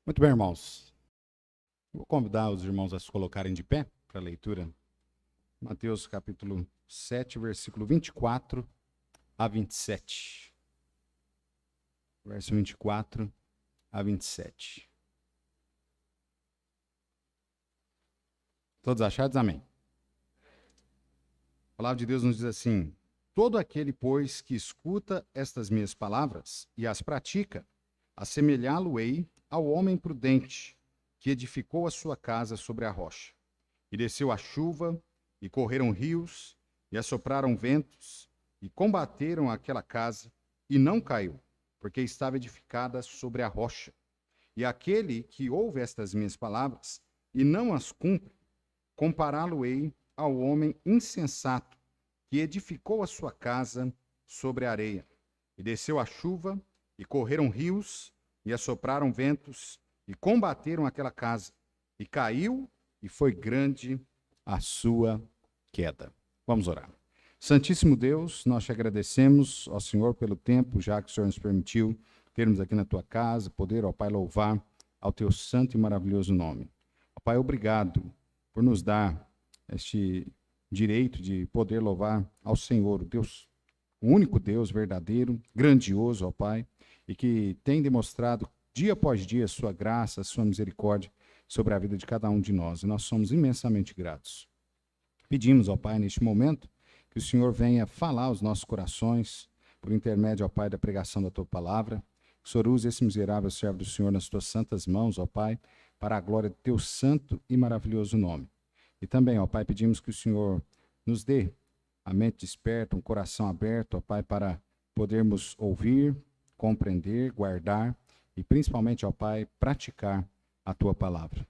Muito bem, irmãos. Vou convidar os irmãos a se colocarem de pé para a leitura. Mateus capítulo 7, versículo 24 a 27. Verso 24 a 27. Todos achados? Amém. A palavra de Deus nos diz assim: todo aquele, pois, que escuta estas minhas palavras e as pratica, assemelhá-lo-ei ao homem prudente, que edificou a sua casa sobre a rocha. E desceu a chuva, e correram rios, e assopraram ventos, e combateram aquela casa, e não caiu, porque estava edificada sobre a rocha. E aquele que ouve estas minhas palavras, e não as cumpre, compará-lo-ei ao homem insensato, que edificou a sua casa sobre a areia. E desceu a chuva, e correram rios, e assopraram ventos, e combateram aquela casa, e caiu, e foi grande a sua queda. Vamos orar. Santíssimo Deus, nós te agradecemos, ó Senhor, pelo tempo já que o Senhor nos permitiu termos aqui na tua casa, poder, ó Pai, louvar ao teu santo e maravilhoso nome. Ó Pai, obrigado por nos dar este direito de poder louvar ao Senhor, o Deus, o único Deus verdadeiro, grandioso, ó Pai, e que tem demonstrado dia após dia sua graça, sua misericórdia sobre a vida de cada um de nós. E nós somos imensamente gratos. Pedimos, ó Pai, neste momento, que o Senhor venha falar aos nossos corações, por intermédio, ó Pai, da pregação da tua palavra. Que o Senhor use esse miserável servo do Senhor nas tuas santas mãos, ó Pai, para a glória do teu santo e maravilhoso nome. E também, ó Pai, pedimos que o Senhor nos dê a mente desperta, um coração aberto, ó Pai, para podermos ouvir, compreender, guardar e principalmente, ó Pai, praticar a tua palavra.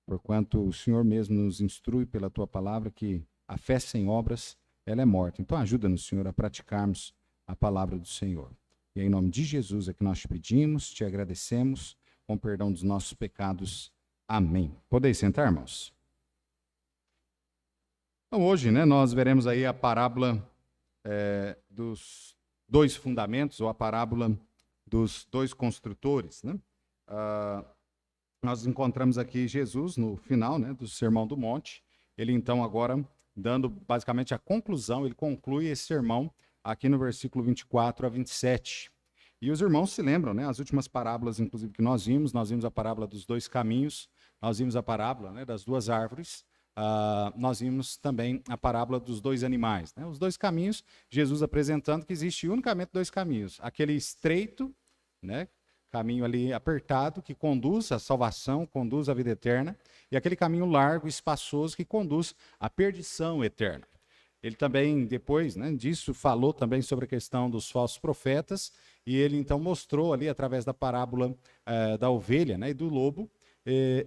Porquanto o Senhor mesmo nos instrui pela tua palavra que a fé sem obras, ela é morta. Então ajuda-nos, Senhor, a praticarmos a palavra do Senhor. E é em nome de Jesus é que nós te pedimos, te agradecemos, com perdão dos nossos pecados. Amém. Podeis sentar, irmãos? Então hoje, nós veremos aí a parábola dos dois fundamentos, ou a parábola dos dois construtores, nós encontramos aqui Jesus no final, do Sermão do Monte. Ele então agora dando basicamente a conclusão, ele conclui esse sermão aqui no versículo 24 a 27. E os irmãos se lembram, as últimas parábolas, inclusive, que nós vimos a parábola dos dois caminhos, nós vimos a parábola das duas árvores, nós vimos também a parábola dos dois animais. Os dois caminhos, Jesus apresentando que existe unicamente dois caminhos. Aquele estreito, caminho ali apertado, que conduz à salvação, conduz à vida eterna, e aquele caminho largo e espaçoso que conduz à perdição eterna. Ele também, depois disso, falou também sobre a questão dos falsos profetas, e ele então mostrou ali, através da parábola da ovelha e do lobo,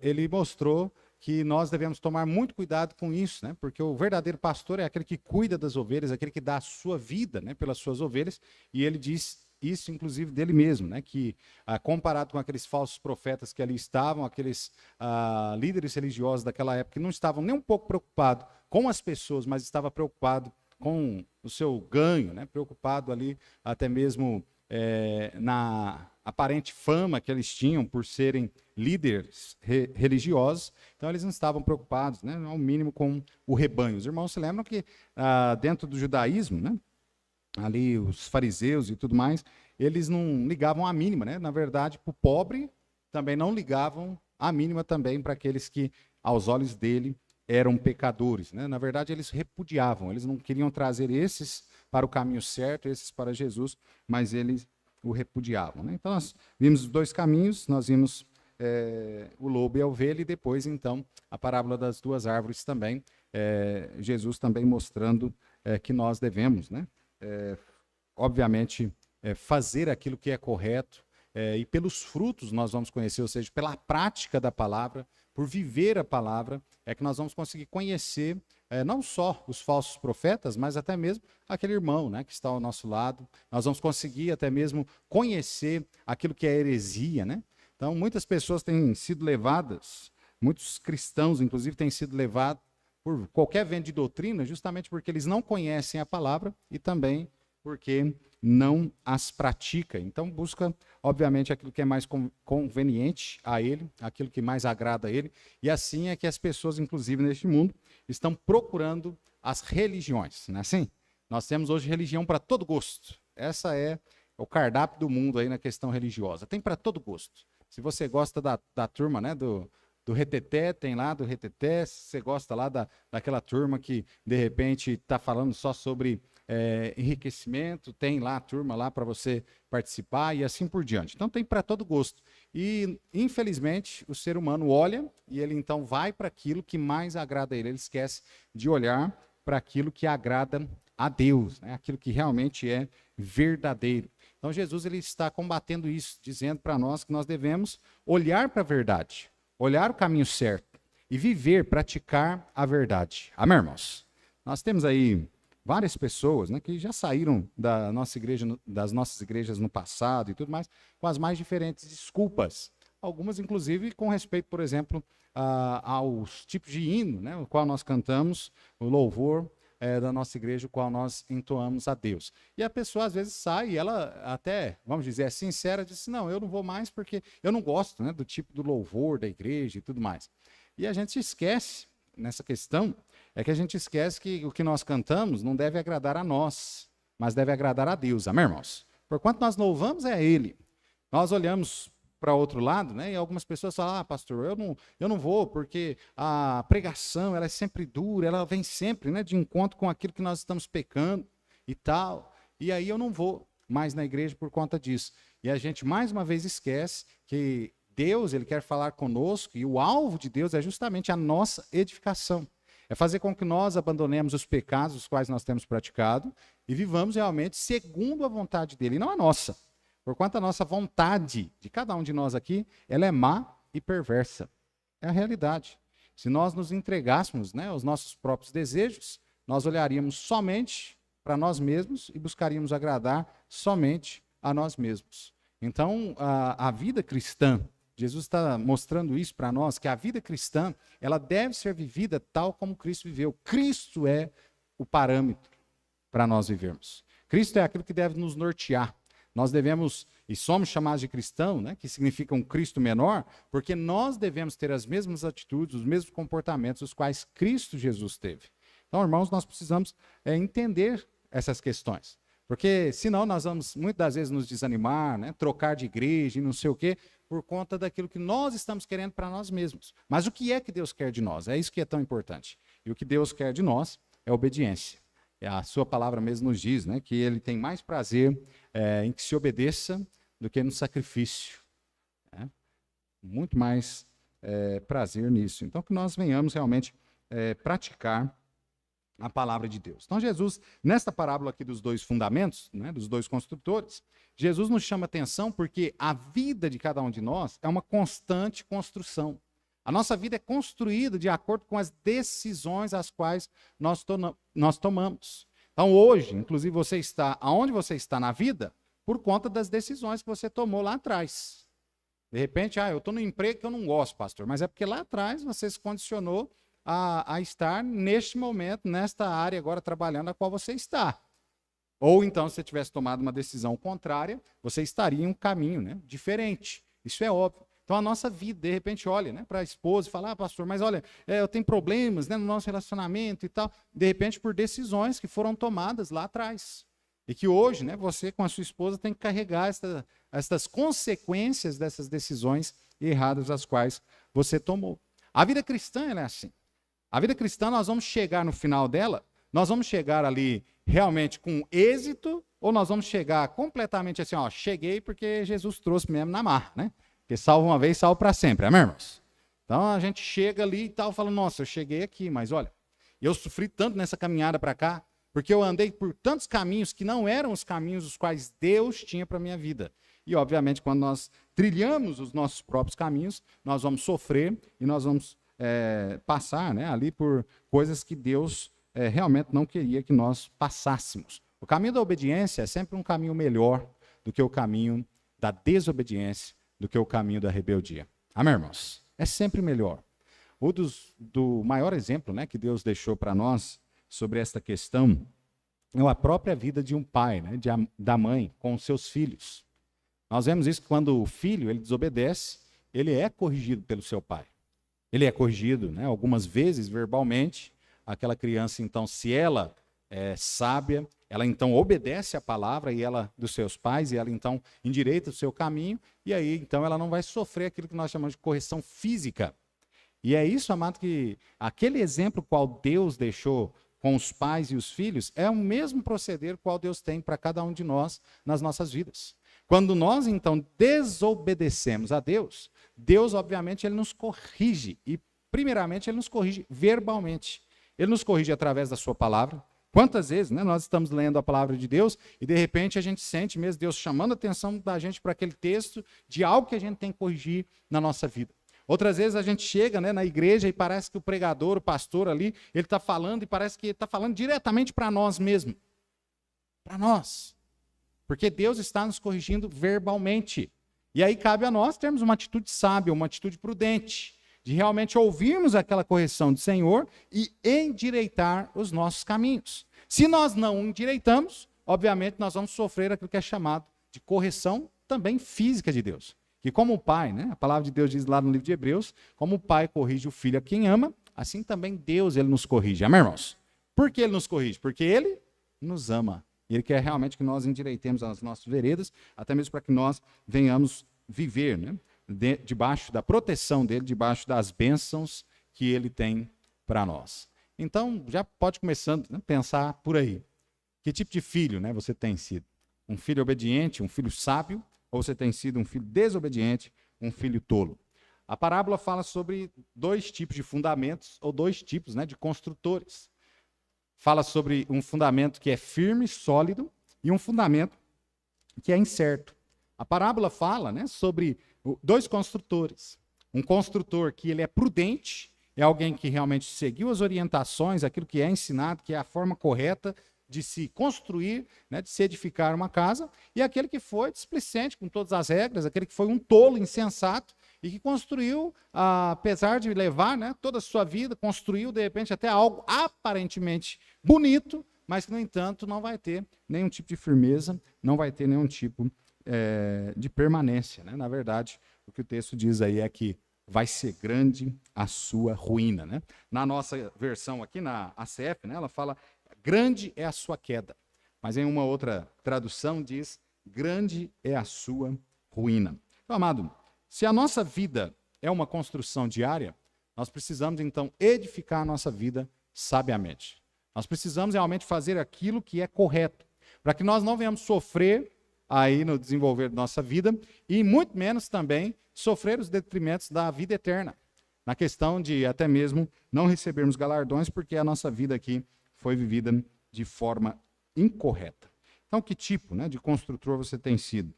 ele mostrou que nós devemos tomar muito cuidado com isso, porque o verdadeiro pastor é aquele que cuida das ovelhas, aquele que dá a sua vida pelas suas ovelhas, e ele diz isso, inclusive, dele mesmo, que comparado com aqueles falsos profetas que ali estavam, aqueles líderes religiosos daquela época que não estavam nem um pouco preocupados com as pessoas, mas estavam preocupados com o seu ganho, preocupado ali até mesmo na aparente fama que eles tinham por serem líderes religiosos. Então eles não estavam preocupados, ao mínimo, com o rebanho. Os irmãos se lembram que dentro do judaísmo, ali os fariseus e tudo mais, eles não ligavam a mínima, na verdade, para o pobre, também não ligavam a mínima também para aqueles que, aos olhos dele, eram pecadores. Na verdade, eles repudiavam, eles não queriam trazer esses para o caminho certo, esses para Jesus, mas eles o repudiavam. Então, nós vimos os dois caminhos, nós vimos o lobo e a ovelha, e depois, então, a parábola das duas árvores também, Jesus também mostrando que nós devemos, obviamente, fazer aquilo que é correto, e pelos frutos nós vamos conhecer, ou seja, pela prática da palavra, por viver a palavra, é que nós vamos conseguir conhecer não só os falsos profetas, mas até mesmo aquele irmão que está ao nosso lado. Nós vamos conseguir até mesmo conhecer aquilo que é heresia. Então, muitas pessoas têm sido levadas, muitos cristãos, inclusive, têm sido levados por qualquer vento de doutrina, justamente porque eles não conhecem a palavra e também porque não as pratica. Então busca, obviamente, aquilo que é mais conveniente a ele, aquilo que mais agrada a ele. E assim é que as pessoas, inclusive neste mundo, estão procurando as religiões, não é assim? Nós temos hoje religião para todo gosto. Essa é o cardápio do mundo aí na questão religiosa. Tem para todo gosto. Se você gosta da turma, né, do reteté, tem lá do reteté. Se você gosta lá daquela turma que, de repente, está falando só sobre enriquecimento, tem lá a turma lá para você participar e assim por diante. Então tem para todo gosto. E, infelizmente, o ser humano olha e ele então vai para aquilo que mais agrada a ele. Ele esquece de olhar para aquilo que agrada a Deus, né? Aquilo que realmente é verdadeiro. Então Jesus ele está combatendo isso, dizendo para nós que nós devemos olhar para a verdade, olhar o caminho certo e viver, praticar a verdade. Amém, irmãos? Nós temos aí várias pessoas, né, que já saíram da nossa igreja, das nossas igrejas no passado e tudo mais, com as mais diferentes desculpas. Algumas, inclusive, com respeito, por exemplo, aos tipos de hino, né, o qual nós cantamos, o louvor da nossa igreja, o qual nós entoamos a Deus. E a pessoa, às vezes, sai e ela até, vamos dizer, é sincera, diz, não, eu não vou mais porque eu não gosto, né, do tipo do louvor da igreja e tudo mais. E a gente esquece, nessa questão, é que a gente esquece que o que nós cantamos não deve agradar a nós, mas deve agradar a Deus. Amém, irmãos? Porquanto nós louvamos é a Ele. Nós olhamos para outro lado, né? E algumas pessoas falam, pastor, eu não vou, porque a pregação ela é sempre dura, ela vem sempre, né, de encontro com aquilo que nós estamos pecando e tal. E aí eu não vou mais na igreja por conta disso. E a gente mais uma vez esquece que Deus ele quer falar conosco e o alvo de Deus é justamente a nossa edificação. É fazer com que nós abandonemos os pecados os quais nós temos praticado e vivamos realmente segundo a vontade dele, e não a nossa. Porquanto a nossa vontade, de cada um de nós aqui, ela é má e perversa. É a realidade. Se nós nos entregássemos, né, aos nossos próprios desejos, nós olharíamos somente para nós mesmos e buscaríamos agradar somente a nós mesmos. Então, a vida cristã, Jesus está mostrando isso para nós, que a vida cristã, ela deve ser vivida tal como Cristo viveu. Cristo é o parâmetro para nós vivermos. Cristo é aquilo que deve nos nortear. Nós devemos, e somos chamados de cristão, né, que significa um Cristo menor, porque nós devemos ter as mesmas atitudes, os mesmos comportamentos, os quais Cristo Jesus teve. Então, irmãos, nós precisamos entender essas questões. Porque senão nós vamos, muitas das vezes, nos desanimar, né, trocar de igreja e não sei o quê, por conta daquilo que nós estamos querendo para nós mesmos. Mas o que é que Deus quer de nós? É isso que é tão importante. E o que Deus quer de nós é obediência. A sua palavra mesmo nos diz, né, que ele tem mais prazer em que se obedeça do que no sacrifício. Né? Muito mais prazer nisso. Então, que nós venhamos realmente praticar a palavra de Deus. Então, Jesus, nesta parábola aqui dos dois fundamentos, né, dos dois construtores, Jesus nos chama atenção porque a vida de cada um de nós é uma constante construção. A nossa vida é construída de acordo com as decisões as quais nós tomamos. Então, hoje, inclusive, você está aonde você está na vida por conta das decisões que você tomou lá atrás. De repente, eu estou no emprego que eu não gosto, pastor, mas é porque lá atrás você se condicionou a estar neste momento, nesta área agora trabalhando a qual você está. Ou então, se você tivesse tomado uma decisão contrária, você estaria em um caminho, né, diferente. Isso é óbvio. Então, a nossa vida, de repente, olha, né, para a esposa e fala, pastor, mas olha, eu tenho problemas, né, no nosso relacionamento e tal. De repente, por decisões que foram tomadas lá atrás. E que hoje, né, você com a sua esposa tem que carregar essas consequências dessas decisões erradas as quais você tomou. A vida cristã ela é assim. A vida cristã, nós vamos chegar no final dela, nós vamos chegar ali realmente com êxito, ou nós vamos chegar completamente assim, cheguei porque Jesus trouxe mesmo na marra, né? Porque salva uma vez, salva para sempre, amém, irmãos? Então a gente chega ali e tal, fala, nossa, eu cheguei aqui, mas olha, eu sofri tanto nessa caminhada para cá, porque eu andei por tantos caminhos que não eram os caminhos os quais Deus tinha para a minha vida. E, obviamente, quando nós trilhamos os nossos próprios caminhos, nós vamos sofrer e nós vamos passar, né, ali por coisas que Deus realmente não queria que nós passássemos. O caminho da obediência é sempre um caminho melhor do que o caminho da desobediência, do que o caminho da rebeldia. Amém, irmãos? É sempre melhor. Do maior exemplo, né, que Deus deixou para nós sobre esta questão é a própria vida de um pai, né, da mãe com os seus filhos. Nós vemos isso quando o filho ele desobedece, ele é corrigido pelo seu pai. Ele é corrigido, né, algumas vezes verbalmente. Aquela criança, então, se ela é sábia, ela então obedece a palavra e ela dos seus pais, e ela então endireita o seu caminho, e aí então ela não vai sofrer aquilo que nós chamamos de correção física. E é isso, amado, que aquele exemplo qual Deus deixou com os pais e os filhos é o mesmo proceder qual Deus tem para cada um de nós nas nossas vidas. Quando nós então desobedecemos a Deus, Deus obviamente ele nos corrige, e primeiramente ele nos corrige verbalmente. Ele nos corrige através da sua palavra. Quantas vezes, né, nós estamos lendo a palavra de Deus e de repente a gente sente mesmo Deus chamando a atenção da gente para aquele texto de algo que a gente tem que corrigir na nossa vida. Outras vezes a gente chega, né, na igreja e parece que o pregador, o pastor ali, ele está falando e parece que ele está falando diretamente para nós mesmos. Para nós. Porque Deus está nos corrigindo verbalmente. E aí cabe a nós termos uma atitude sábia, uma atitude prudente, de realmente ouvirmos aquela correção do Senhor e endireitar os nossos caminhos. Se nós não endireitamos, obviamente nós vamos sofrer aquilo que é chamado de correção também física de Deus. Que como o pai, né, a palavra de Deus diz lá no livro de Hebreus, como o pai corrige o filho a quem ama, assim também Deus ele nos corrige. Amém, irmãos? Por que ele nos corrige? Porque ele nos ama. E ele quer realmente que nós endireitemos as nossas veredas, até mesmo para que nós venhamos viver, né, debaixo da proteção dele, debaixo das bênçãos que ele tem para nós. Então, já pode começando a pensar por aí. Que tipo de filho, né, você tem sido? Um filho obediente, um filho sábio, ou você tem sido um filho desobediente, um filho tolo? A parábola fala sobre dois tipos de fundamentos, ou dois tipos, né, de construtores. Fala sobre um fundamento que é firme, sólido, e um fundamento que é incerto. A parábola fala, né, sobre dois construtores. Um construtor que ele é prudente, é alguém que realmente seguiu as orientações, aquilo que é ensinado, que é a forma correta de se construir, né, de se edificar uma casa, e aquele que foi displicente com todas as regras, aquele que foi um tolo, insensato, e que construiu, apesar de levar, né, toda a sua vida, construiu de repente até algo aparentemente bonito, mas que, no entanto, não vai ter nenhum tipo de firmeza, não vai ter nenhum tipo de permanência, né? Na verdade, o que o texto diz aí é que vai ser grande a sua ruína, né? Na nossa versão aqui, na ACF, né, ela fala, grande é a sua queda. Mas em uma outra tradução diz, grande é a sua ruína. Então, amado, se a nossa vida é uma construção diária, nós precisamos, então, edificar a nossa vida sabiamente. Nós precisamos realmente fazer aquilo que é correto, para que nós não venhamos sofrer aí no desenvolver da nossa vida e muito menos também sofrer os detrimentos da vida eterna, na questão de até mesmo não recebermos galardões porque a nossa vida aqui foi vivida de forma incorreta. Então, que tipo, né, de construtor você tem sido?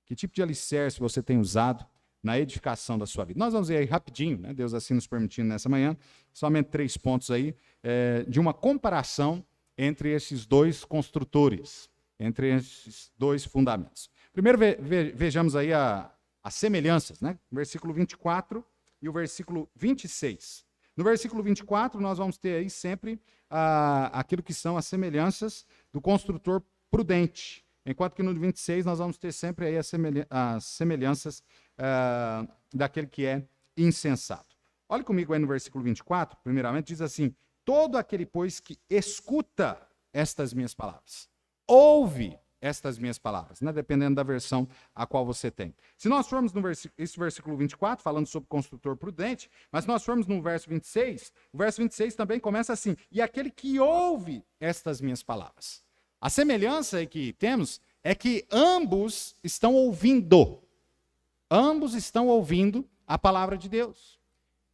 Que tipo de alicerce você tem usado na edificação da sua vida? Nós vamos ver aí rapidinho, né, Deus assim nos permitindo nessa manhã, somente 3 pontos aí, de uma comparação entre esses dois construtores, entre esses dois fundamentos. Primeiro vejamos aí as semelhanças, né? O versículo 24 e o versículo 26. No versículo 24, nós vamos ter aí sempre aquilo que são as semelhanças do construtor prudente, enquanto que no 26 nós vamos ter sempre aí as semelhanças daquele que é insensato. Olha comigo aí no versículo 24, primeiramente, diz assim, todo aquele, pois, que escuta estas minhas palavras, ouve estas minhas palavras, né? Dependendo da versão a qual você tem. Se nós formos no versículo 24, falando sobre construtor prudente, mas se nós formos no verso 26, o verso 26 também começa assim, e aquele que ouve estas minhas palavras. A semelhança que temos é que ambos estão ouvindo. Ambos estão ouvindo a palavra de Deus.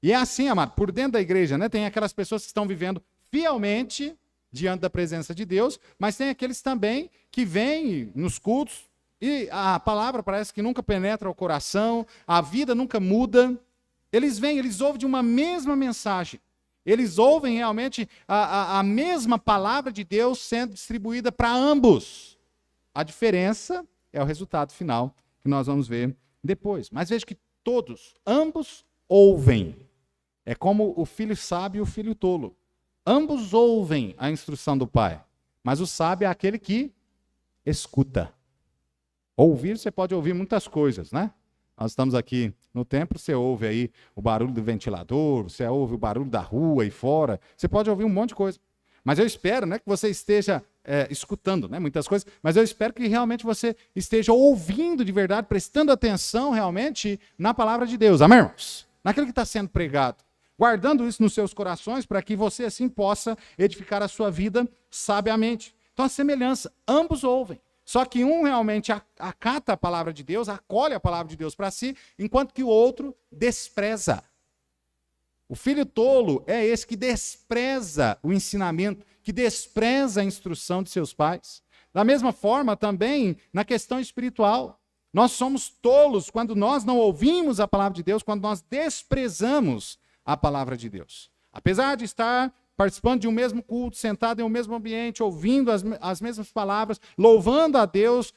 E é assim, amado, por dentro da igreja, né, tem aquelas pessoas que estão vivendo fielmente diante da presença de Deus, mas tem aqueles também que vêm nos cultos e a palavra parece que nunca penetra o coração, a vida nunca muda. Eles vêm, eles ouvem de uma mesma mensagem. Eles ouvem realmente a mesma palavra de Deus sendo distribuída para ambos. A diferença é o resultado final que nós vamos ver depois. Mas veja que ambos ouvem. É como o filho sábio e o filho tolo. Ambos ouvem a instrução do pai, Mas o sábio é aquele que escuta. Ouvir, você pode ouvir muitas coisas, né? Nós estamos aqui no templo, você ouve aí o barulho do ventilador, você ouve o barulho da rua e fora, você pode ouvir um monte de coisa. Mas eu espero, né, que você esteja escutando, né, muitas coisas, mas eu espero que realmente você esteja ouvindo de verdade, prestando atenção realmente na palavra de Deus. Amém, irmãos? Naquilo que está sendo pregado. Guardando isso nos seus corações para que você assim possa edificar a sua vida sabiamente. Então a semelhança, ambos ouvem. Só que um realmente acata a palavra de Deus, acolhe a palavra de Deus para si, enquanto que o outro despreza. O filho tolo é esse que despreza o ensinamento, que despreza a instrução de seus pais. Da mesma forma, também, na questão espiritual, nós somos tolos quando nós não ouvimos a palavra de Deus, quando nós desprezamos a palavra de Deus. Apesar de estar participando de um mesmo culto, sentado em um mesmo ambiente, ouvindo as mesmas palavras, louvando a Deus,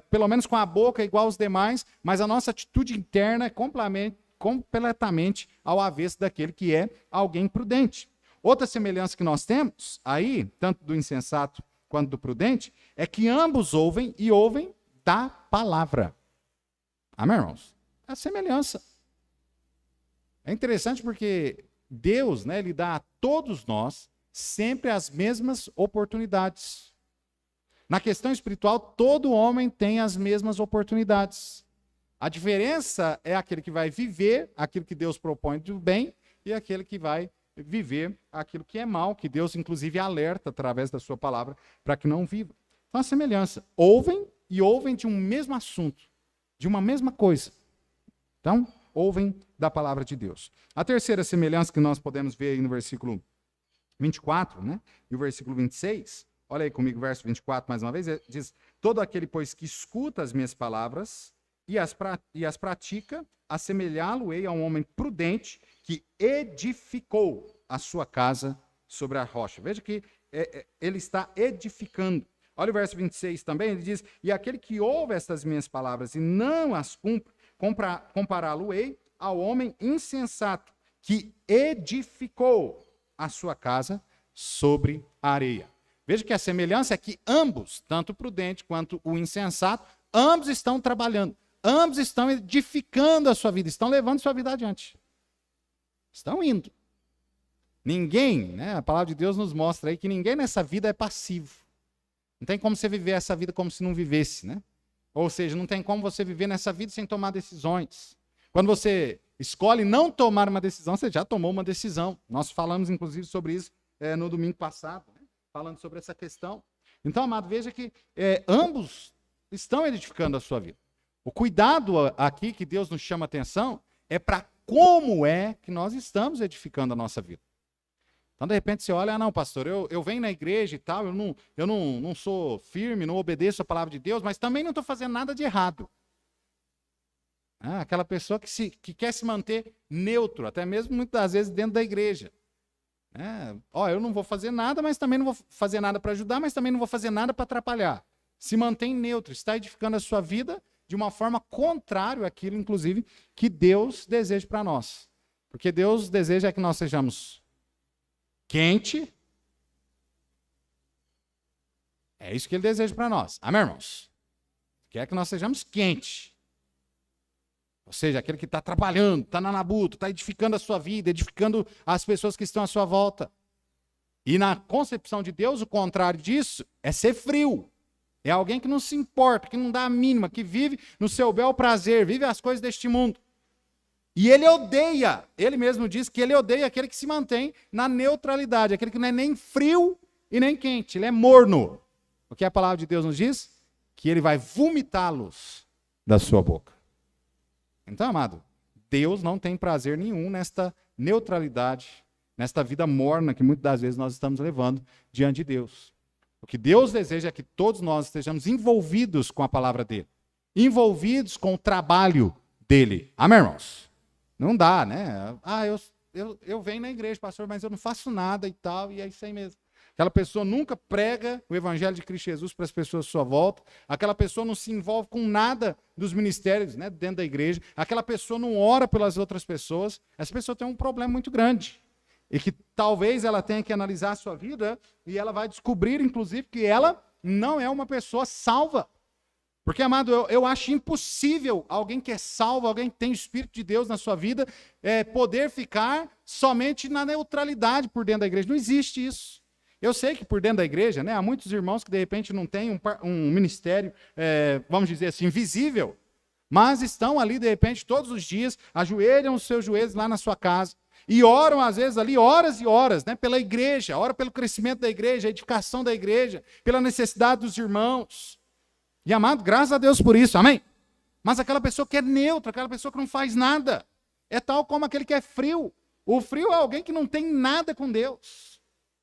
pelo menos com a boca igual aos demais, mas a nossa atitude interna é completamente ao avesso daquele que é alguém prudente. Outra semelhança que nós temos aí, tanto do insensato quanto do prudente, é que ambos ouvem e ouvem da palavra. Amém, irmãos? É a semelhança. É interessante porque Deus, né, ele dá a todos nós sempre as mesmas oportunidades. Na questão espiritual, todo homem tem as mesmas oportunidades. A diferença é aquele que vai viver aquilo que Deus propõe de bem e aquele que vai viver aquilo que é mal, que Deus inclusive alerta através da sua palavra para que não viva. Então a semelhança, ouvem e ouvem de um mesmo assunto, de uma mesma coisa. Então, ouvem da palavra de Deus. A terceira semelhança que nós podemos ver aí no versículo 24, né? E o versículo 26, olha aí comigo o verso 24 mais uma vez, diz: todo aquele, pois, que escuta as minhas palavras e as pratica, assemelhá-lo-ei a um homem prudente que edificou a sua casa sobre a rocha. Veja que ele está edificando. Olha o verso 26 também, ele diz: e aquele que ouve estas minhas palavras e não as cumpre, compará-lo-ei ao homem insensato que edificou a sua casa sobre a areia. Veja que a semelhança é que ambos, tanto o prudente quanto o insensato, ambos estão trabalhando, ambos estão edificando a sua vida, estão levando sua vida adiante. Estão indo. Ninguém, né, a palavra de Deus nos mostra aí que ninguém nessa vida é passivo. Não tem como você viver essa vida como se não vivesse, né? Ou seja, não tem como você viver nessa vida sem tomar decisões. Quando você escolhe não tomar uma decisão, você já tomou uma decisão. Nós falamos, inclusive, sobre isso no domingo passado, né? Falando sobre essa questão. Então, amado, veja que ambos estão edificando a sua vida. O cuidado aqui que Deus nos chama a atenção é para como é que nós estamos edificando a nossa vida. Então, de repente, você olha, não, pastor, eu venho na igreja e tal, eu não sou firme, não obedeço a palavra de Deus, mas também não estou fazendo nada de errado. Aquela pessoa que quer se manter neutro, até mesmo muitas das vezes dentro da igreja. Eu não vou fazer nada, mas também não vou fazer nada para ajudar, mas também não vou fazer nada para atrapalhar. Se mantém neutro, está edificando a sua vida de uma forma contrária àquilo, inclusive, que Deus deseja para nós. Porque Deus deseja que nós sejamos quente. É isso que Ele deseja para nós. Amém, irmãos? Quer que nós sejamos quentes. Ou seja, aquele que está trabalhando, está na labuta, está edificando a sua vida, edificando as pessoas que estão à sua volta. E na concepção de Deus, o contrário disso é ser frio. É alguém que não se importa, que não dá a mínima, que vive no seu bel prazer, vive as coisas deste mundo. E ele odeia, ele mesmo diz que ele odeia aquele que se mantém na neutralidade, aquele que não é nem frio e nem quente, ele é morno. O que a palavra de Deus nos diz? Que ele vai vomitá-los da sua boca. Então, amado, Deus não tem prazer nenhum nesta neutralidade, nesta vida morna que muitas das vezes nós estamos levando diante de Deus. O que Deus deseja é que todos nós estejamos envolvidos com a palavra dele, envolvidos com o trabalho dele. Amém, irmãos? Não dá, né? Eu venho na igreja, pastor, mas eu não faço nada e tal, e é isso aí mesmo. Aquela pessoa nunca prega o evangelho de Cristo Jesus para as pessoas à sua volta. Aquela pessoa não se envolve com nada dos ministérios, né, dentro da igreja. Aquela pessoa não ora pelas outras pessoas. Essa pessoa tem um problema muito grande. E que talvez ela tenha que analisar a sua vida e ela vai descobrir, inclusive, que ela não é uma pessoa salva. Porque, amado, eu acho impossível alguém que é salvo, alguém que tem o Espírito de Deus na sua vida, poder ficar somente na neutralidade por dentro da igreja. Não existe isso. Eu sei que por dentro da igreja, né, há muitos irmãos que de repente não têm um ministério, vamos dizer assim, visível, mas estão ali de repente todos os dias, ajoelham os seus joelhos lá na sua casa e oram às vezes ali horas e horas, né, pela igreja, ora pelo crescimento da igreja, a edificação da igreja, pela necessidade dos irmãos. E amado, graças a Deus por isso, amém? Mas aquela pessoa que é neutra, aquela pessoa que não faz nada, é tal como aquele que é frio. O frio é alguém que não tem nada com Deus.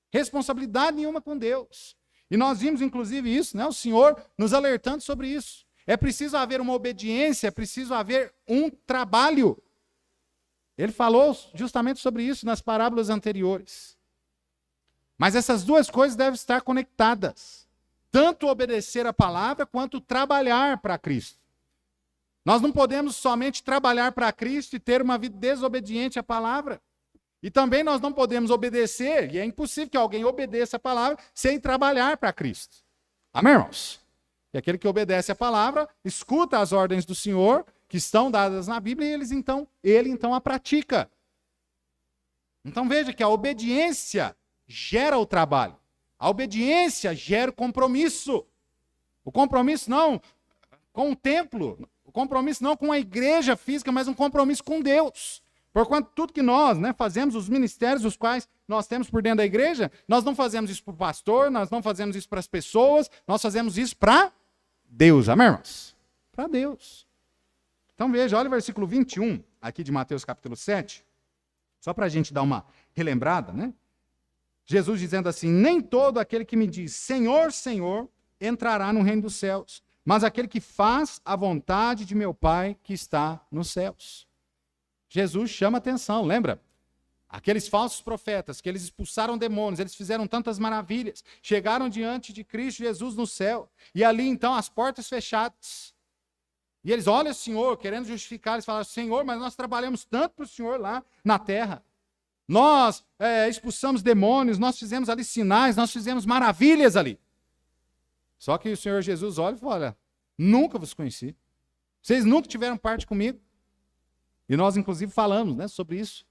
Responsabilidade nenhuma com Deus. E nós vimos, inclusive, isso, né? O Senhor nos alertando sobre isso. É preciso haver uma obediência, é preciso haver um trabalho. Ele falou justamente sobre isso nas parábolas anteriores. Mas essas duas coisas devem estar conectadas. Tanto obedecer a palavra, quanto trabalhar para Cristo. Nós não podemos somente trabalhar para Cristo e ter uma vida desobediente à palavra. E também nós não podemos obedecer, e é impossível que alguém obedeça a palavra sem trabalhar para Cristo. Amém, irmãos? E aquele que obedece a palavra, escuta as ordens do Senhor, que estão dadas na Bíblia, e ele então a pratica. Então veja que a obediência gera o trabalho. A obediência gera o compromisso. O compromisso não com o templo, o compromisso não com a igreja física, mas um compromisso com Deus. Porquanto tudo que nós, né, fazemos, os ministérios os quais nós temos por dentro da igreja, nós não fazemos isso para o pastor, nós não fazemos isso para as pessoas, nós fazemos isso para Deus, amém, irmãos? Para Deus. Então veja, olha o versículo 21, aqui de Mateus capítulo 7, só para a gente dar uma relembrada, né? Jesus dizendo assim, nem todo aquele que me diz, Senhor, Senhor, entrará no reino dos céus, mas aquele que faz a vontade de meu Pai que está nos céus. Jesus chama atenção, lembra? Aqueles falsos profetas que eles expulsaram demônios, eles fizeram tantas maravilhas, chegaram diante de Cristo Jesus no céu, e ali então as portas fechadas. E eles olham o Senhor, querendo justificar, eles falam, Senhor, mas nós trabalhamos tanto para o Senhor lá na terra. Nós expulsamos demônios, nós fizemos ali sinais, nós fizemos maravilhas ali. Só que o Senhor Jesus olha e fala, olha, nunca vos conheci. Vocês nunca tiveram parte comigo. E nós, inclusive, falamos, né, sobre isso.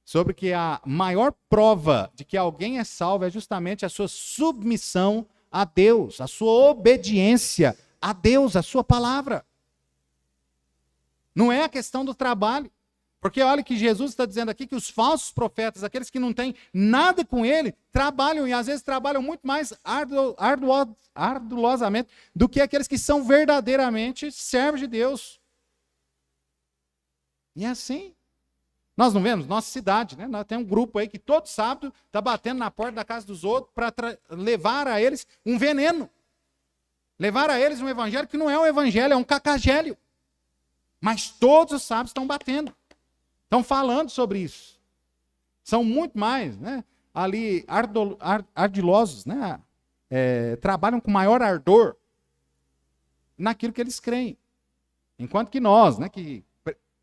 Sobre que a maior prova de que alguém é salvo é justamente a sua submissão a Deus, a sua obediência a Deus, a sua palavra. Não é a questão do trabalho. Porque olha que Jesus está dizendo aqui que os falsos profetas, aqueles que não têm nada com ele, trabalham e às vezes trabalham muito mais ardulosamente do que aqueles que são verdadeiramente servos de Deus. E é assim. Nós não vemos? Nossa cidade, né? Nós temos um grupo aí que todo sábado está batendo na porta da casa dos outros para levar a eles um veneno. Levar a eles um evangelho que não é um evangelho, é um cacagélio. Mas todos os sábados estão batendo. Estão falando sobre isso. São muito mais, né, ali ardilosos, né, trabalham com maior ardor naquilo que eles creem. Enquanto que nós, né, que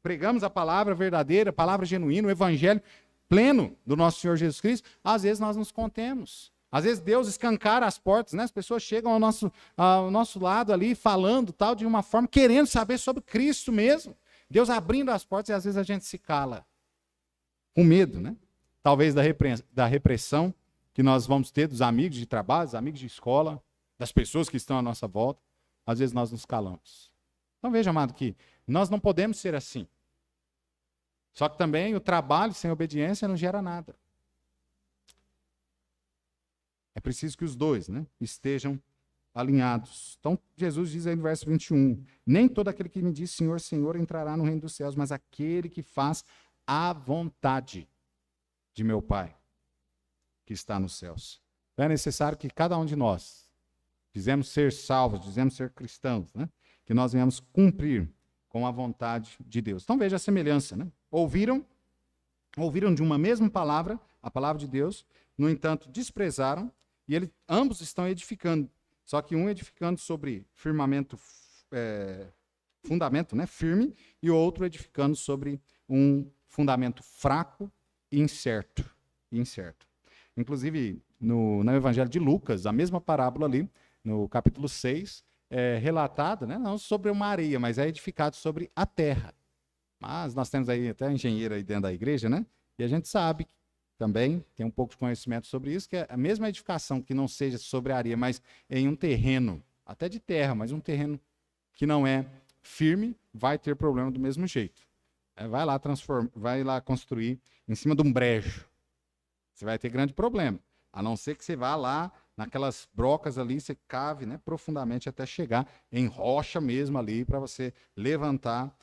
pregamos a palavra verdadeira, a palavra genuína, o evangelho pleno do nosso Senhor Jesus Cristo, às vezes nós nos contemos. Às vezes Deus escancara as portas, né, as pessoas chegam ao nosso lado ali falando tal de uma forma, querendo saber sobre Cristo mesmo. Deus abrindo as portas e às vezes a gente se cala. Com medo, né? Talvez da repressão que nós vamos ter dos amigos de trabalho, dos amigos de escola, das pessoas que estão à nossa volta. Às vezes nós nos calamos. Então veja, amado, que nós não podemos ser assim. Só que também o trabalho sem obediência não gera nada. É preciso que os dois, né, estejam alinhados. Então, Jesus diz aí no verso 21, nem todo aquele que me diz Senhor, Senhor entrará no reino dos céus, mas aquele que faz a vontade de meu Pai, que está nos céus. Então, é necessário que cada um de nós, dizemos ser salvos, dizemos ser cristãos, né, que nós venhamos cumprir com a vontade de Deus. Então, veja a semelhança, né? Ouviram de uma mesma palavra, a palavra de Deus, no entanto, desprezaram, e ambos estão edificando. Só que um edificando sobre fundamento, né, firme, e o outro edificando sobre um fundamento fraco e incerto. e incerto. Inclusive, no Evangelho de Lucas, a mesma parábola ali, no capítulo 6, é relatada, né, não sobre uma areia, mas é edificado sobre a terra. Mas nós temos aí até engenheiro aí dentro da igreja, né? E a gente sabe também, tem um pouco de conhecimento sobre isso, que é a mesma edificação que não seja sobre a areia, mas em um terreno, até de terra, mas um terreno que não é firme, vai ter problema do mesmo jeito. Vai lá construir em cima de um brejo. Você vai ter grande problema. A não ser que você vá lá naquelas brocas ali, você cave, né, profundamente até chegar em rocha mesmo ali para você levantar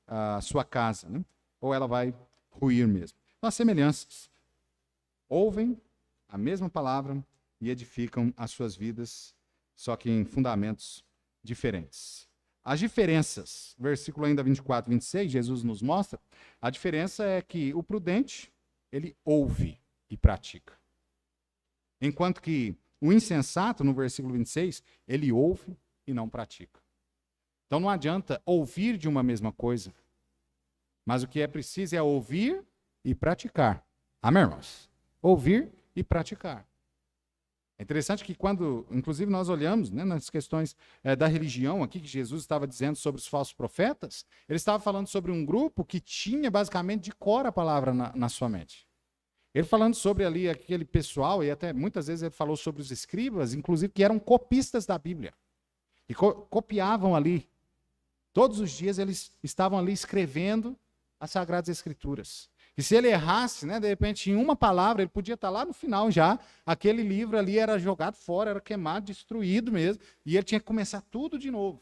a sua casa, né? Ou ela vai ruir mesmo. Então, as semelhanças ouvem a mesma palavra e edificam as suas vidas, só que em fundamentos diferentes. As diferenças, versículo ainda 24, 26, Jesus nos mostra, a diferença é que o prudente, ele ouve e pratica. Enquanto que o insensato, no versículo 26, ele ouve e não pratica. Então não adianta ouvir de uma mesma coisa, mas o que é preciso é ouvir e praticar. Amém, irmãos? Ouvir e praticar. É interessante que quando, inclusive, nós olhamos, né, nas questões da religião aqui, que Jesus estava dizendo sobre os falsos profetas, ele estava falando sobre um grupo que tinha basicamente de cor a palavra na sua mente. Ele falando sobre ali aquele pessoal, e até muitas vezes ele falou sobre os escribas, inclusive que eram copistas da Bíblia. E copiavam ali. Todos os dias eles estavam ali escrevendo as Sagradas Escrituras. E se ele errasse, né, de repente, em uma palavra, ele podia estar lá no final já, aquele livro ali era jogado fora, era queimado, destruído mesmo, e ele tinha que começar tudo de novo.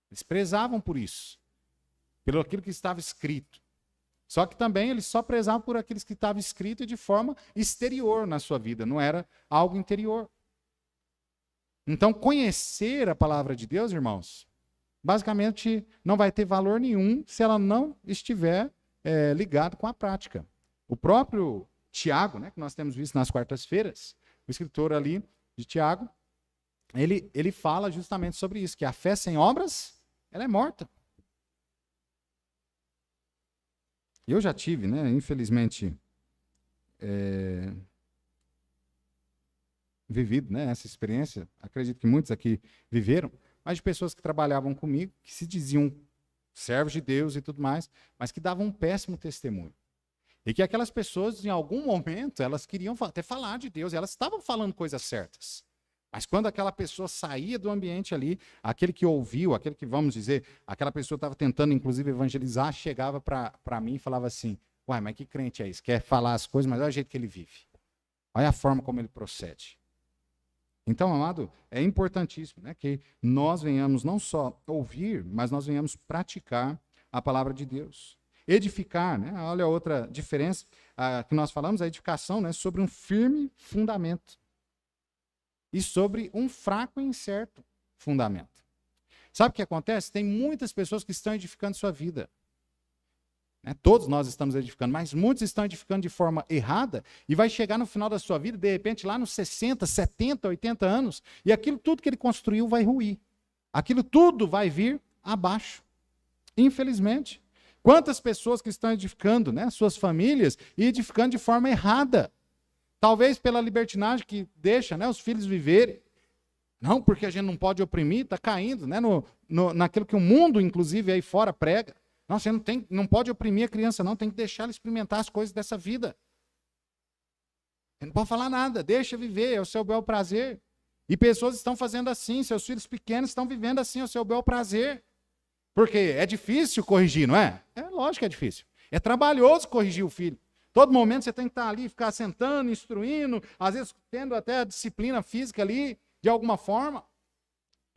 Eles prezavam por isso, pelo aquilo que estava escrito. Só que também eles só prezavam por aquilo que estava escrito de forma exterior na sua vida, não era algo interior. Então, conhecer a palavra de Deus, irmãos, basicamente não vai ter valor nenhum se ela não estiver ligado com a prática. O próprio Tiago, né, que nós temos visto nas quartas-feiras, o escritor ali de Tiago, ele fala justamente sobre isso, que a fé sem obras, ela é morta. Eu já tive, né, infelizmente, vivido, né, essa experiência, acredito que muitos aqui viveram, mas de pessoas que trabalhavam comigo, que se diziam servos de Deus e tudo mais, mas que davam um péssimo testemunho. E que aquelas pessoas, em algum momento, elas queriam até falar de Deus, elas estavam falando coisas certas. Mas quando aquela pessoa saía do ambiente ali, aquele que ouviu, aquele que, vamos dizer, aquela pessoa estava tentando, inclusive, evangelizar, chegava para mim e falava assim, uai, mas que crente é esse? Quer falar as coisas, mas olha o jeito que ele vive. Olha a forma como ele procede. Então, amado, é importantíssimo, né, que nós venhamos não só ouvir, mas nós venhamos praticar a palavra de Deus. Edificar, né? Olha a outra diferença que nós falamos, a edificação, né, sobre um firme fundamento e sobre um fraco e incerto fundamento. Sabe o que acontece? Tem muitas pessoas que estão edificando sua vida. Né? Todos nós estamos edificando, mas muitos estão edificando de forma errada e vai chegar no final da sua vida, de repente, lá nos 60, 70, 80 anos, e aquilo tudo que ele construiu vai ruir. Aquilo tudo vai vir abaixo. Infelizmente. Quantas pessoas que estão edificando, né, suas famílias e edificando de forma errada. Talvez pela libertinagem que deixa, né, os filhos viverem. Não, porque a gente não pode oprimir, está caindo, né, naquilo que o mundo, inclusive, aí fora prega. Não, você não pode oprimir a criança, não, tem que deixar ela experimentar as coisas dessa vida. Você não pode falar nada, deixa viver, é o seu bel prazer. E pessoas estão fazendo assim, seus filhos pequenos estão vivendo assim, é o seu bel prazer. Porque é difícil corrigir, não é? É lógico que é difícil. É trabalhoso corrigir o filho. Todo momento você tem que estar ali, ficar sentando, instruindo, às vezes tendo até a disciplina física ali, de alguma forma.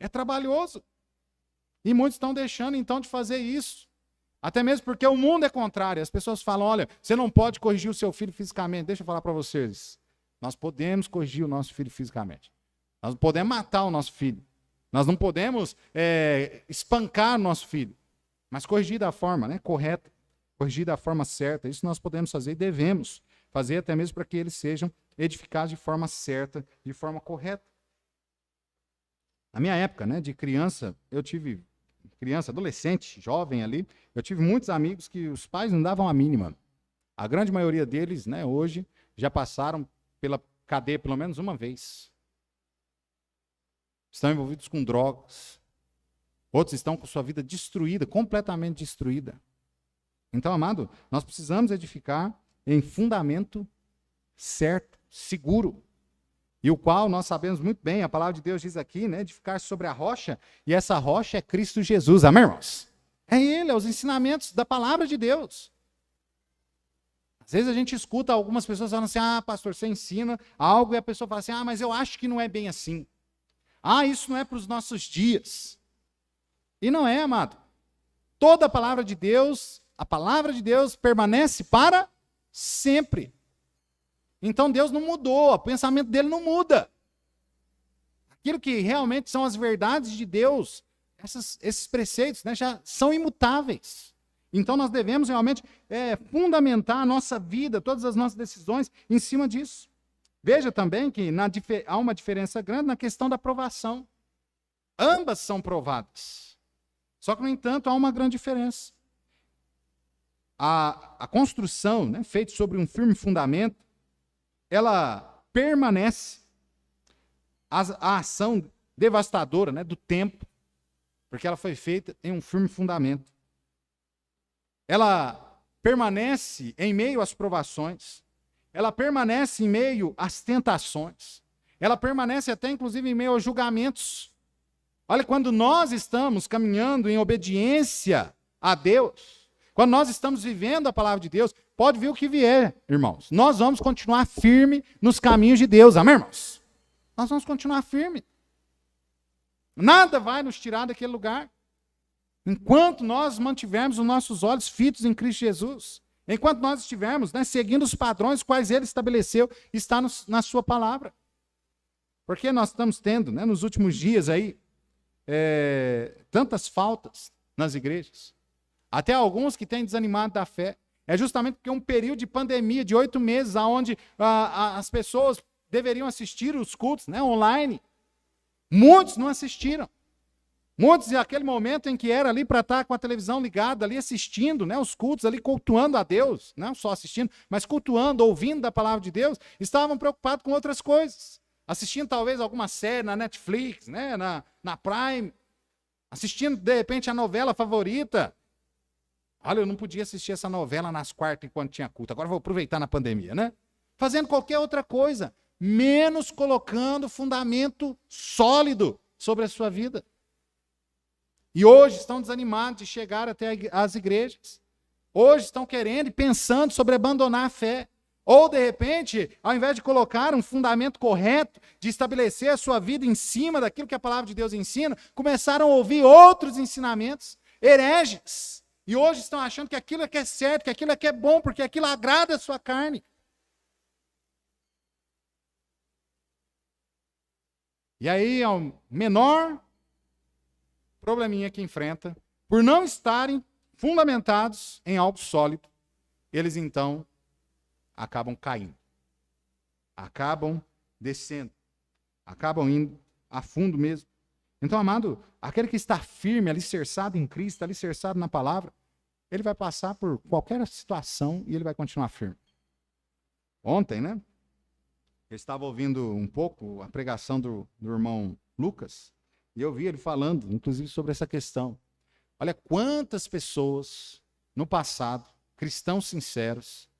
É trabalhoso. E muitos estão deixando, então, de fazer isso. Até mesmo porque o mundo é contrário. As pessoas falam, olha, você não pode corrigir o seu filho fisicamente. Deixa eu falar para vocês. Nós podemos corrigir o nosso filho fisicamente. Nós não podemos matar o nosso filho. Nós não podemos espancar o nosso filho. Mas corrigir da forma, né, correta. Corrigir da forma certa. Isso nós podemos fazer e devemos fazer até mesmo para que eles sejam edificados de forma certa, de forma correta. Na minha época, né, de criança, eu tive... criança, adolescente, jovem ali, eu tive muitos amigos que os pais não davam a mínima. A grande maioria deles, né, hoje, já passaram pela cadeia pelo menos uma vez. Estão envolvidos com drogas. Outros estão com sua vida destruída, completamente destruída. Então, amado, nós precisamos edificar em fundamento certo, seguro, e o qual nós sabemos muito bem, a palavra de Deus diz aqui, né, edificar sobre a rocha, e essa rocha é Cristo Jesus, amém, irmãos? É Ele, é os ensinamentos da palavra de Deus. Às vezes a gente escuta algumas pessoas falando assim, pastor, você ensina algo, e a pessoa fala assim, mas eu acho que não é bem assim. Isso não é para os nossos dias. E não é, amado. Toda a palavra de Deus permanece para sempre. Então Deus não mudou, o pensamento dele não muda. Aquilo que realmente são as verdades de Deus, esses preceitos, né, já são imutáveis. Então nós devemos realmente fundamentar a nossa vida, todas as nossas decisões em cima disso. Veja também que há uma diferença grande na questão da provação. Ambas são provadas. Só que, no entanto, há uma grande diferença. A construção, né, feita sobre um firme fundamento, ela permanece. A ação devastadora, né, do tempo, porque ela foi feita em um firme fundamento. Ela permanece em meio às provações. Ela permanece em meio às tentações. Ela permanece até, inclusive, em meio aos julgamentos. Olha, quando nós estamos caminhando em obediência a Deus, quando nós estamos vivendo a palavra de Deus, pode vir o que vier, irmãos. Nós vamos continuar firme nos caminhos de Deus, amém, irmãos? Nós vamos continuar firme. Nada vai nos tirar daquele lugar. Enquanto nós mantivermos os nossos olhos fitos em Cristo Jesus, enquanto nós estivermos, né, seguindo os padrões quais Ele estabeleceu, está na sua palavra. Porque nós estamos tendo, né, nos últimos dias aí, tantas faltas nas igrejas. Até alguns que têm desanimado da fé. É justamente porque um período de pandemia de 8 meses, onde as pessoas deveriam assistir os cultos, né, online. Muitos não assistiram. Muitos, naquele momento em que era ali para estar com a televisão ligada, ali assistindo, né, os cultos, ali cultuando a Deus, não só assistindo, mas cultuando, ouvindo da palavra de Deus, estavam preocupados com outras coisas. Assistindo talvez alguma série na Netflix, né, na Prime, assistindo de repente a novela favorita. Olha, eu não podia assistir essa novela nas quartas enquanto tinha culto, agora vou aproveitar na pandemia, né? Fazendo qualquer outra coisa, menos colocando fundamento sólido sobre a sua vida. E hoje estão desanimados de chegar até as igrejas. Hoje estão querendo e pensando sobre abandonar a fé. Ou, de repente, ao invés de colocar um fundamento correto, de estabelecer a sua vida em cima daquilo que a palavra de Deus ensina, começaram a ouvir outros ensinamentos, hereges. E hoje estão achando que aquilo é que é certo, que aquilo é que é bom, porque aquilo agrada a sua carne. E aí, ao menor probleminha que enfrenta, por não estarem fundamentados em algo sólido, eles então acabam caindo, acabam descendo, acabam indo a fundo mesmo. Então, amado, aquele que está firme, alicerçado em Cristo, alicerçado na palavra, ele vai passar por qualquer situação e ele vai continuar firme. Ontem, né, eu estava ouvindo um pouco a pregação do irmão Lucas, e eu vi ele falando, inclusive, sobre essa questão. Olha quantas pessoas no passado, cristãos sinceros,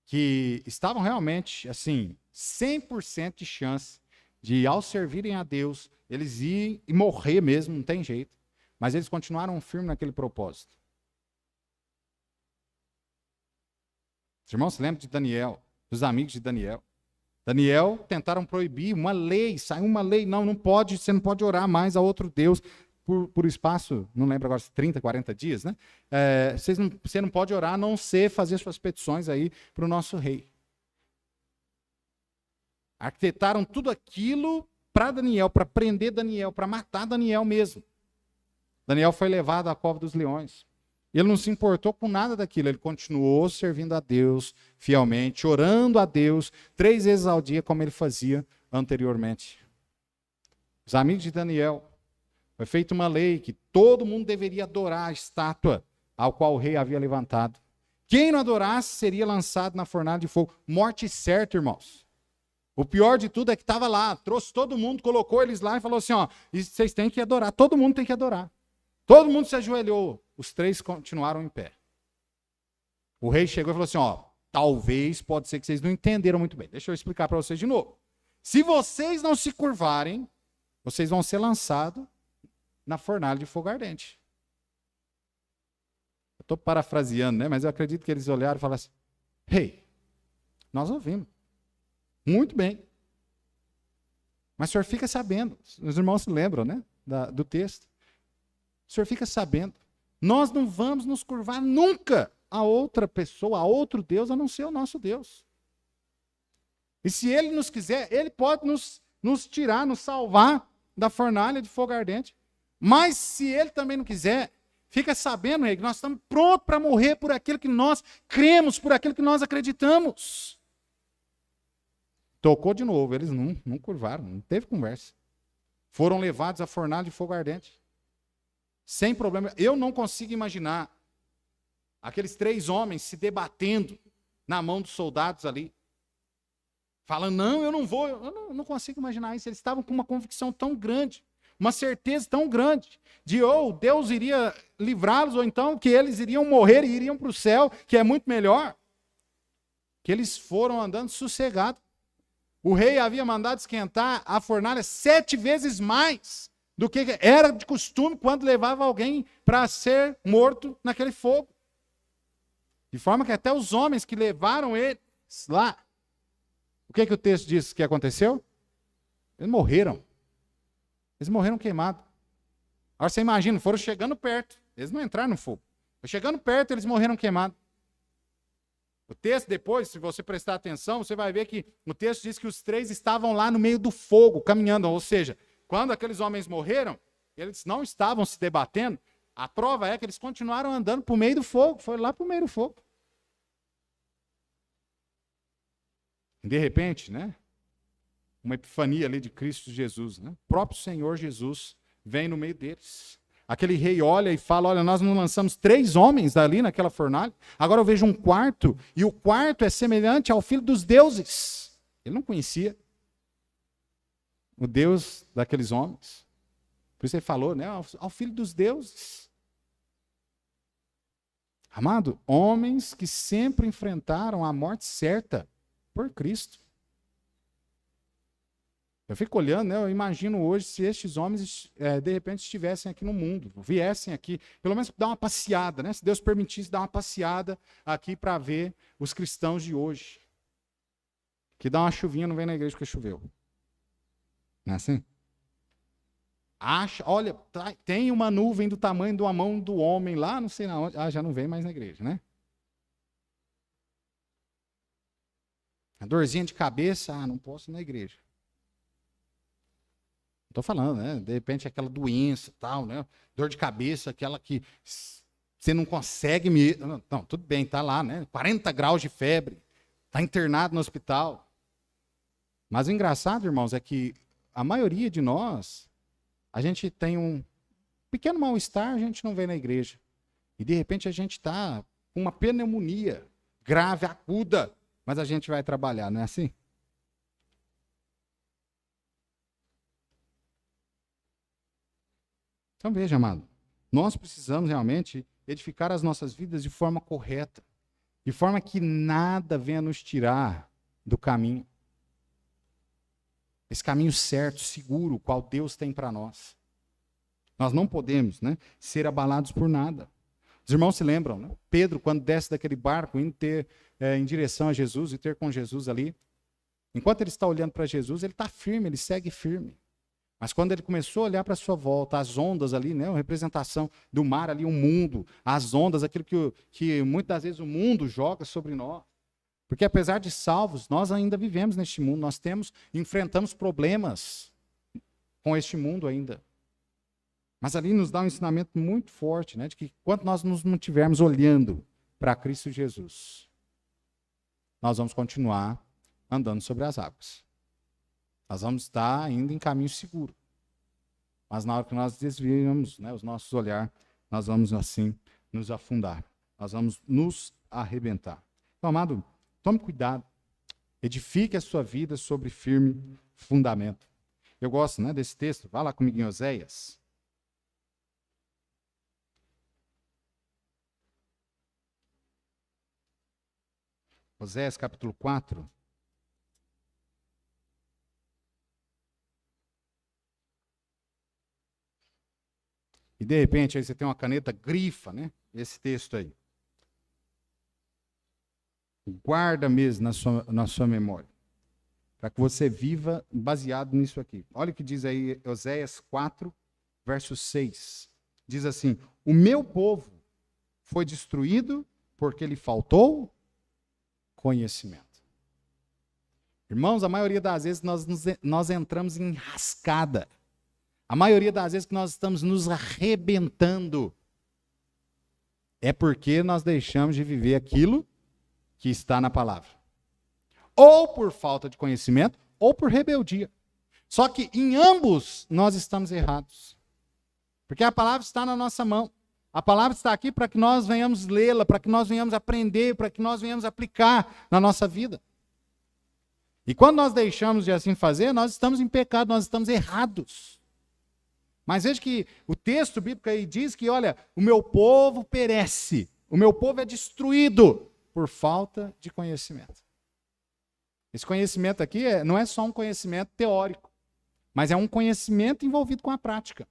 que estavam realmente, assim, 100% de chance de, ao servirem a Deus, eles ir e morrer mesmo, não tem jeito. Mas eles continuaram firmes naquele propósito. Os irmãos se lembram de Daniel, dos amigos de Daniel. Daniel tentaram proibir uma lei, saiu uma lei, não pode, você não pode orar mais a outro Deus por espaço, não lembro agora, 30, 40 dias, né? Você não pode orar a não ser fazer suas petições aí para o nosso rei. Arquitetaram tudo aquilo para Daniel, para prender Daniel, para matar Daniel mesmo. Daniel foi levado à cova dos leões. Ele não se importou com nada daquilo, ele continuou servindo a Deus fielmente, orando a Deus 3 vezes ao dia, como ele fazia anteriormente. Os amigos de Daniel, foi feita uma lei que todo mundo deveria adorar a estátua ao qual o rei havia levantado, Quem não adorasse seria lançado na fornalha de fogo. Morte certa, irmãos. O pior de tudo é que estava lá, trouxe todo mundo, colocou eles lá e falou assim, ó, e vocês têm que adorar, todo mundo tem que adorar. Todo mundo se ajoelhou, os 3 continuaram em pé. O rei chegou e falou assim, ó, talvez, pode ser que vocês não entenderam muito bem. Deixa eu explicar para vocês de novo. Se vocês não se curvarem, vocês vão ser lançados na fornalha de fogo ardente. Eu estou parafraseando, né? Mas eu acredito que eles olharam e falaram assim, rei, nós ouvimos. Muito bem. Mas o senhor fica sabendo, os irmãos se lembram, né? Do texto. O senhor fica sabendo, nós não vamos nos curvar nunca a outra pessoa, a outro Deus, a não ser o nosso Deus. E se ele nos quiser, ele pode nos tirar, nos salvar da fornalha de fogo ardente. Mas se ele também não quiser, fica sabendo, rei, que nós estamos prontos para morrer por aquilo que nós cremos, por aquilo que nós acreditamos. Tocou de novo, eles não curvaram, não teve conversa. Foram levados à fornalha de fogo ardente. Sem problema. Eu não consigo imaginar aqueles 3 homens se debatendo na mão dos soldados ali. Falando, não, eu não vou. Eu não consigo imaginar isso. Eles estavam com uma convicção tão grande, uma certeza tão grande, de ou Deus iria livrá-los, ou então que eles iriam morrer e iriam para o céu, que é muito melhor. Que eles foram andando sossegados. O rei havia mandado esquentar a fornalha 7 vezes mais do que era de costume quando levava alguém para ser morto naquele fogo. De forma que até os homens que levaram eles lá, o que o texto diz que aconteceu? Eles morreram. Eles morreram queimados. Agora você imagina, foram chegando perto. Eles não entraram no fogo. Chegando perto, eles morreram queimados. O texto depois, se você prestar atenção, você vai ver que o texto diz que os 3 estavam lá no meio do fogo, caminhando. Ou seja, quando aqueles homens morreram, eles não estavam se debatendo. A prova é que eles continuaram andando para o meio do fogo. Foram lá para o meio do fogo. De repente, né? Uma epifania ali de Cristo Jesus, né? O próprio Senhor Jesus vem no meio deles. Aquele rei olha e fala, olha, nós não lançamos 3 homens ali naquela fornalha, agora eu vejo um quarto, e o quarto é semelhante ao filho dos deuses. Ele não conhecia o Deus daqueles homens. Por isso ele falou, né, ao filho dos deuses. Amado, homens que sempre enfrentaram a morte certa por Cristo. Eu fico olhando, né, eu imagino hoje se estes homens de repente estivessem aqui no mundo, viessem aqui, pelo menos dar uma passeada, né, se Deus permitisse dar uma passeada aqui para ver os cristãos de hoje. Que dá uma chuvinha, não vem na igreja porque choveu. Não é assim? Olha, tem uma nuvem do tamanho de uma mão do homem lá, não sei na onde. Já não vem mais na igreja, né? A dorzinha de cabeça, não posso ir na igreja. Estou falando, né? De repente aquela doença, tal, né? Dor de cabeça, aquela que você não consegue me. Não, tudo bem, tá lá, né? 40 graus de febre, tá internado no hospital. Mas o engraçado, irmãos, é que a maioria de nós, a gente tem um pequeno mal-estar, a gente não vem na igreja. E de repente a gente está com uma pneumonia grave, aguda, mas a gente vai trabalhar, não é assim? Então veja, amado, nós precisamos realmente edificar as nossas vidas de forma correta, de forma que nada venha nos tirar do caminho. Esse caminho certo, seguro, o qual Deus tem para nós. Nós não podemos, né, ser abalados por nada. Os irmãos se lembram, né? Pedro, quando desce daquele barco, indo em direção a Jesus e ter com Jesus ali, enquanto ele está olhando para Jesus, ele está firme, ele segue firme. Mas quando ele começou a olhar para a sua volta, as ondas ali, né, a representação do mar ali, o mundo, as ondas, aquilo que muitas das vezes o mundo joga sobre nós. Porque apesar de salvos, nós ainda vivemos neste mundo, nós enfrentamos problemas com este mundo ainda. Mas ali nos dá um ensinamento muito forte, né, de que enquanto nós nos mantivermos olhando para Cristo Jesus, nós vamos continuar andando sobre as águas. Nós vamos estar ainda em caminho seguro. Mas na hora que nós desviamos, né, os nossos olhares, nós vamos assim nos afundar. nós vamos nos arrebentar. Então, amado, tome cuidado. Edifique a sua vida sobre firme fundamento. Eu gosto, né, desse texto. Vá lá comigo em Oséias. Oséias capítulo 4. E de repente aí você tem uma caneta, grifa, né? Esse texto aí. Guarda mesmo na sua memória. Para que você viva baseado nisso aqui. Olha o que diz aí Oséias 4, verso 6. Diz assim: o meu povo foi destruído porque lhe faltou conhecimento. Irmãos, a maioria das vezes nós entramos em enrascada. A maioria das vezes que nós estamos nos arrebentando é porque nós deixamos de viver aquilo que está na palavra. Ou por falta de conhecimento, ou por rebeldia. Só que em ambos nós estamos errados. Porque a palavra está na nossa mão. A palavra está aqui para que nós venhamos lê-la, para que nós venhamos aprender, para que nós venhamos aplicar na nossa vida. E quando nós deixamos de assim fazer, nós estamos em pecado, nós estamos errados. Mas veja que o texto bíblico aí diz que, olha, o meu povo perece, o meu povo é destruído por falta de conhecimento. Esse conhecimento aqui não é só um conhecimento teórico, mas é um conhecimento envolvido com a prática.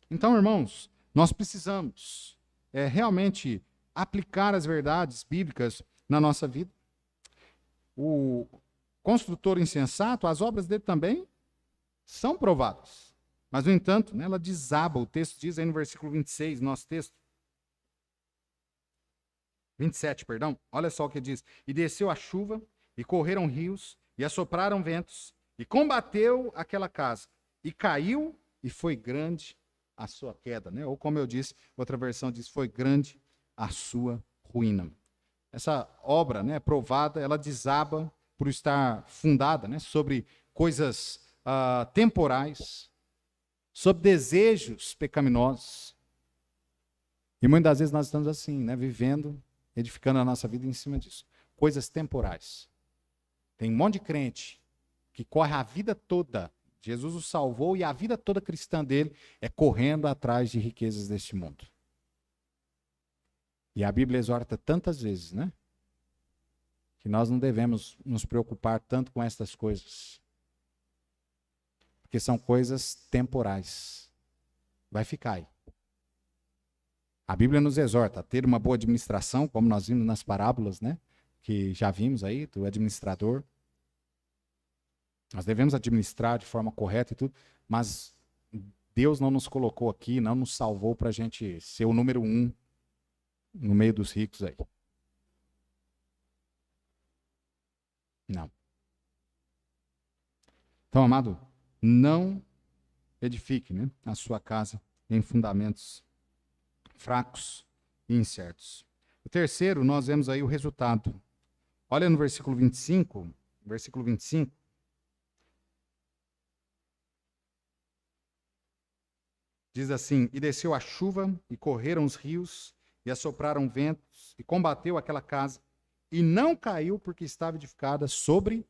Então, irmãos, nós precisamos realmente aplicar as verdades bíblicas na nossa vida. O construtor insensato, as obras dele também são provadas. Mas, no entanto, né, ela desaba. O texto diz aí no versículo 26, nosso texto. 27, perdão. Olha só o que diz. E desceu a chuva, e correram rios, e assopraram ventos, e combateu aquela casa, e caiu, e foi grande a sua queda, né? Ou como eu disse, outra versão diz, foi grande a sua ruína. Essa obra, né, provada, ela desaba por estar fundada, né, sobre coisas temporais, sobre desejos pecaminosos. E muitas das vezes nós estamos assim, né, vivendo, edificando a nossa vida em cima disso. Coisas temporais. Tem um monte de crente que corre a vida toda, Jesus o salvou, e a vida toda cristã dele é correndo atrás de riquezas deste mundo. E a Bíblia exorta tantas vezes, né? Que nós não devemos nos preocupar tanto com estas coisas. Porque são coisas temporais. Vai ficar aí. A Bíblia nos exorta a ter uma boa administração, como nós vimos nas parábolas, né? Que já vimos aí, do administrador. Nós devemos administrar de forma correta e tudo, mas Deus não nos colocou aqui, não nos salvou para a gente ser o número 1 no meio dos ricos aí. Não. Então, amado, não edifique, né, a sua casa em fundamentos fracos e incertos. O terceiro, nós vemos aí o resultado. Olha no versículo 25, diz assim: e desceu a chuva, e correram os rios, e assopraram ventos, e combateu aquela casa, e não caiu porque estava edificada sobre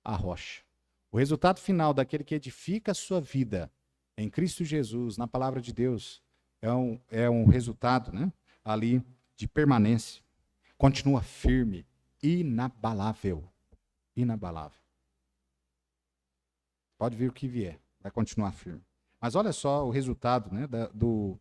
a rocha. O resultado final daquele que edifica a sua vida em Cristo Jesus, na palavra de Deus, é um resultado, né, ali de permanência. Continua firme, inabalável. Inabalável. Pode vir o que vier, vai continuar firme. Mas olha só o resultado, né, do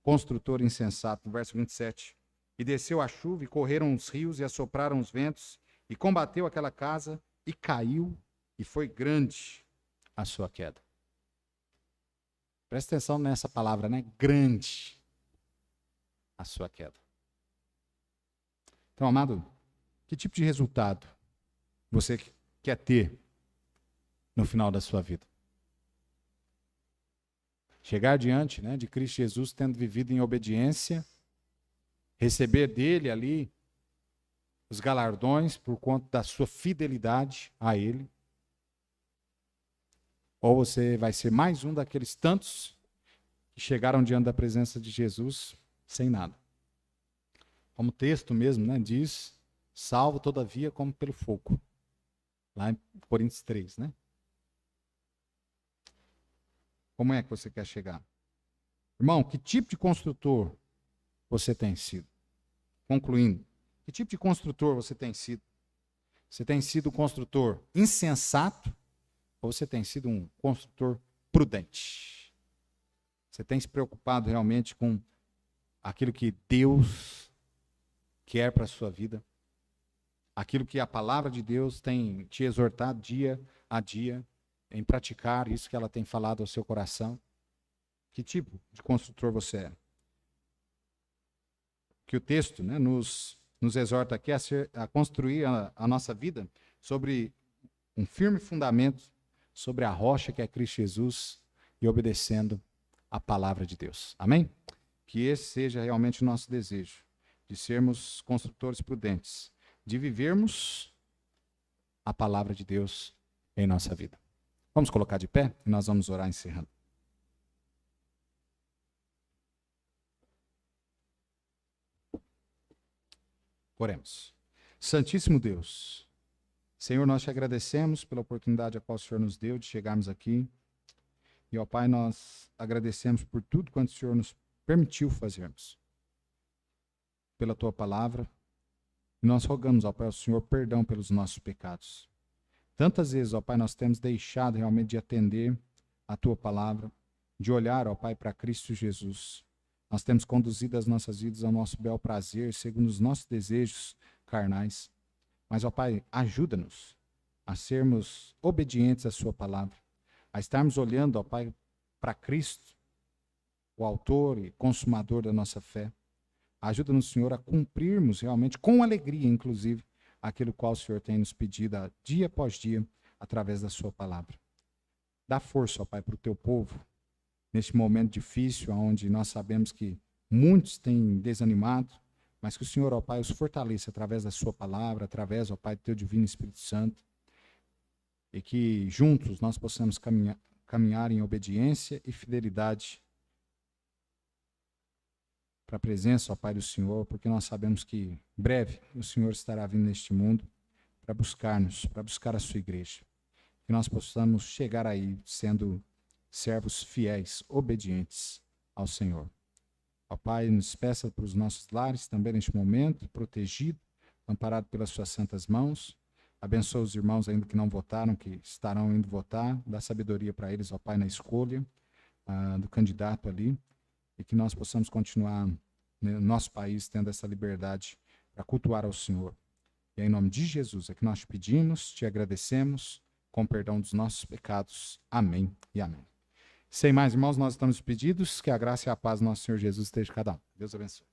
construtor insensato, no verso 27. E desceu a chuva, e correram os rios, e assopraram os ventos, e combateu aquela casa, e caiu, e foi grande a sua queda. Presta atenção nessa palavra, né? Grande a sua queda. Então, amado, que tipo de resultado você quer ter no final da sua vida? Chegar diante, né, de Cristo Jesus, tendo vivido em obediência, receber dele ali os galardões por conta da sua fidelidade a ele? Ou você vai ser mais um daqueles tantos que chegaram diante da presença de Jesus sem nada? como o texto mesmo, né, diz, salvo todavia como pelo fogo. Lá em Coríntios 3, né? Como é que você quer chegar? Irmão, que tipo de construtor você tem sido? Concluindo, que tipo de construtor você tem sido? Você tem sido um construtor insensato ou você tem sido um construtor prudente? Você tem se preocupado realmente com aquilo que Deus quer para a sua vida? Aquilo que a palavra de Deus tem te exortado dia a dia em praticar isso que ela tem falado ao seu coração? Que tipo de construtor você é? Que o texto, né, nos exorta aqui a construir a nossa vida sobre um firme fundamento, sobre a rocha que é Cristo Jesus e obedecendo a palavra de Deus. Amém? Que esse seja realmente o nosso desejo, de sermos construtores prudentes, de vivermos a palavra de Deus em nossa vida. Vamos colocar de pé e nós vamos orar encerrando. Oremos. Santíssimo Deus, Senhor, nós te agradecemos pela oportunidade a qual o Senhor nos deu de chegarmos aqui. E, ó Pai, nós agradecemos por tudo quanto o Senhor nos permitiu fazermos. Pela tua palavra. E nós rogamos, ó Pai, ao Senhor perdão pelos nossos pecados. Tantas vezes, ó Pai, nós temos deixado realmente de atender a tua palavra, de olhar, ó Pai, para Cristo Jesus. Nós temos conduzido as nossas vidas ao nosso bel prazer, segundo os nossos desejos carnais. Mas, ó Pai, ajuda-nos a sermos obedientes à sua palavra, a estarmos olhando, ó Pai, para Cristo, o autor e consumador da nossa fé. Ajuda-nos, Senhor, a cumprirmos realmente, com alegria, inclusive, aquilo qual o Senhor tem nos pedido dia após dia, através da sua palavra. Dá força, ó Pai, para o teu povo, neste momento difícil, onde nós sabemos que muitos têm desanimado, mas que o Senhor, ó Pai, os fortaleça através da sua palavra, através, ó Pai, do teu divino Espírito Santo, e que juntos nós possamos caminhar em obediência e fidelidade para a presença, ó Pai, do Senhor, porque nós sabemos que breve o Senhor estará vindo neste mundo para buscar-nos, para buscar a sua igreja. Que nós possamos chegar aí sendo servos fiéis, obedientes ao Senhor. Ó Pai, nos peça para os nossos lares também neste momento, protegido, amparado pelas suas santas mãos. Abençoa os irmãos ainda que não votaram, que estarão indo votar. Dá sabedoria para eles, ó Pai, na escolha do candidato ali. E que nós possamos continuar no nosso país tendo essa liberdade para cultuar ao Senhor. E é em nome de Jesus é que nós te pedimos, te agradecemos, com perdão dos nossos pecados. Amém e amém. Sem mais, irmãos, nós estamos pedidos, que a graça e a paz do nosso Senhor Jesus esteja com cada um. Deus abençoe.